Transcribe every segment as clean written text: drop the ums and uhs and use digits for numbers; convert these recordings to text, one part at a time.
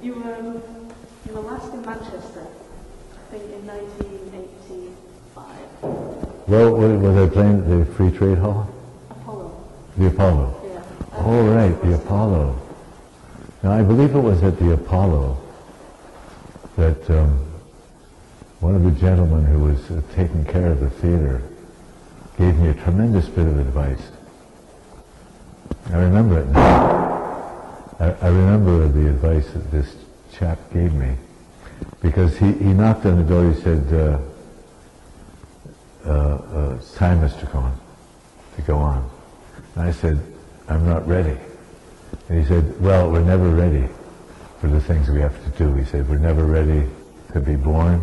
You were last in Manchester, I think in 1985. Well, was I playing at the Free Trade Hall? Apollo. The Apollo? Yeah. Oh, right, the Apollo. Now, I believe it was at the Apollo that one of the gentlemen who was taking care of the theater gave me a tremendous bit of advice. I remember it now. I remember the advice that this chap gave me, because he knocked on the door. He said, it's time, Mr. Cohen, to go on. And I said, I'm not ready. And he said, well, we're never ready for the things we have to do. He said, we're never ready to be born,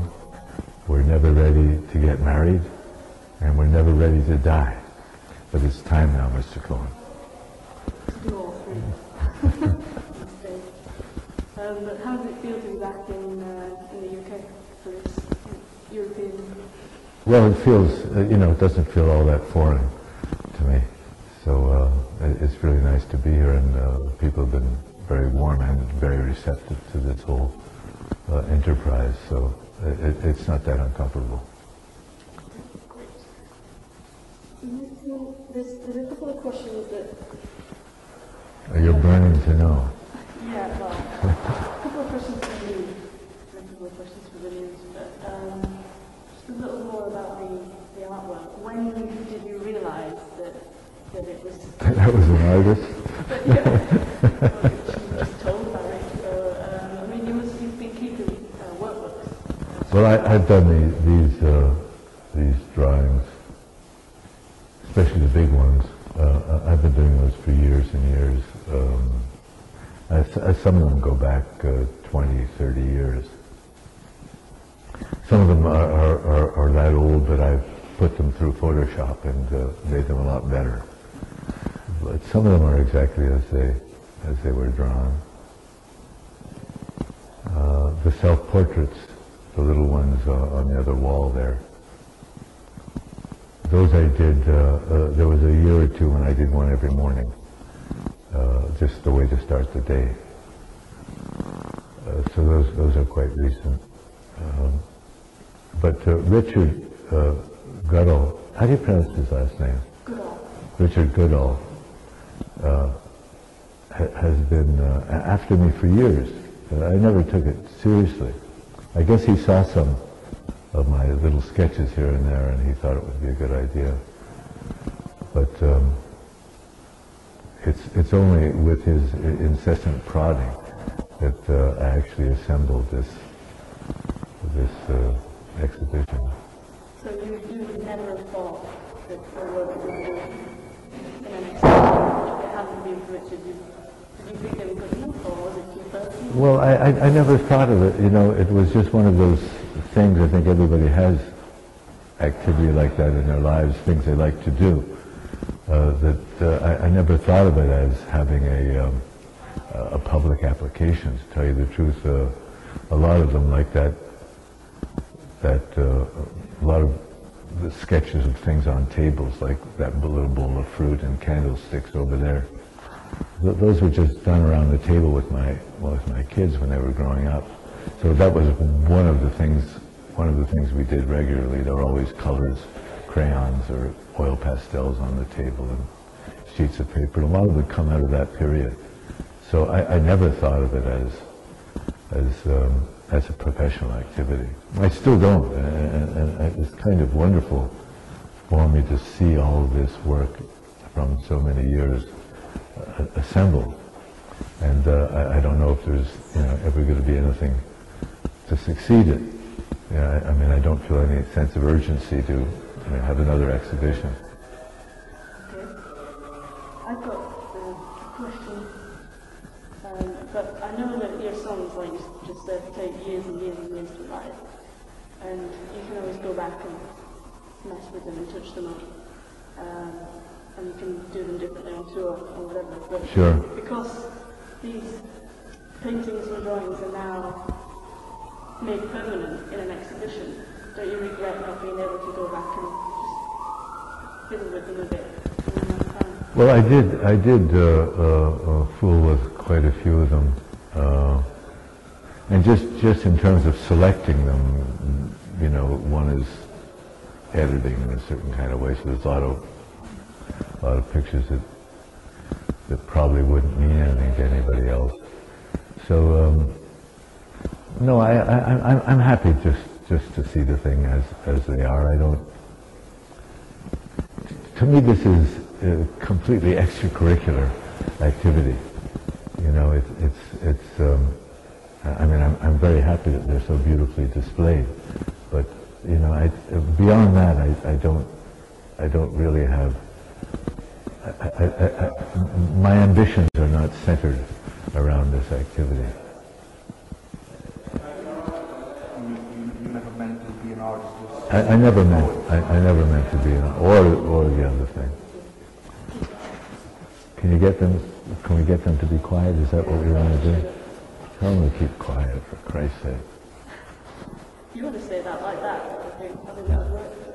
we're never ready to get married, and we're never ready to die. But it's time now, Mr. Cohen. To do all three. But how does it feel to be back in the UK for this European? Well, it feels, it doesn't feel all that foreign to me. So it's really nice to be here, and people have been very warm and very receptive to this whole enterprise. So it's not that uncomfortable. There's a couple of questions that... You're burning to know. Yeah, well, a couple of questions for me, and a couple of questions for the news, but just a little more about the artwork. When did you realise that it was... That was an artist? But yeah, well, you just told about it, so, you've been keeping workbooks. Well, I've done these drawings, especially the big ones. I've been doing those for years and years. Some of them go back 20, 30 years. Some of them are that old, but I've put them through Photoshop and made them a lot better. But some of them are exactly as they were drawn. The self-portraits, the little ones on the other wall there, those I did, there was a year or two when I did one every morning, just the way to start the day. So those are quite recent. But Richard Goodall, how do you pronounce his last name? Goodall. Richard Goodall has been after me for years. I never took it seriously. I guess he saw some of my little sketches here and there, and he thought it would be a good idea. But it's only with his incessant prodding that I actually assembled this exhibition. So you would never have thought that the work that you're doing in an exhibition, if it hadn't been for Richard, did you think they were good enough, or was it too personal? Well, I never thought of it. It was just one of those things. I think everybody has activity like that in their lives, things they like to do. I never thought of it as having a public application. To tell you the truth, a lot of them like that. A lot of the sketches of things on tables, like that little bowl of fruit and candlesticks over there. Those were just done around the table with my kids when they were growing up. So that was one of the things we did regularly. There were always colors, crayons or oil pastels on the table and sheets of paper. And a lot of them would come out of that period. So I never thought of it as a professional activity. I still don't, and it's kind of wonderful for me to see all of this work from so many years assembled. And I don't know if there's ever going to be anything to succeed it. I don't feel any sense of urgency to have another exhibition. Okay. I've got a question, but I know that your songs, like you just said, take years and years and years to write, and you can always go back and mess with them and touch them up, and you can do them differently on tour or whatever. But sure. Because these paintings or drawings are now made permanent in an exhibition, don't you regret not being able to go back and just fiddle with them a bit? Well, I did fool with quite a few of them. And just in terms of selecting them, you know, one is editing in a certain kind of way, so there's a lot of pictures that probably wouldn't mean anything to anybody else. So no, I'm happy just to see the thing as they are. I don't. To me, this is a completely extracurricular activity. You know, it's. I mean, I'm very happy that they're so beautifully displayed, but you know, beyond that, I don't really have. My ambitions are not centered around this activity. You never meant to be an artist. I never meant to be an or the other thing. Can you get them? Can we get them to be quiet? Is that what we want to do? Tell them to keep quiet, for Christ's sake. You want to say that like that, I think that would work.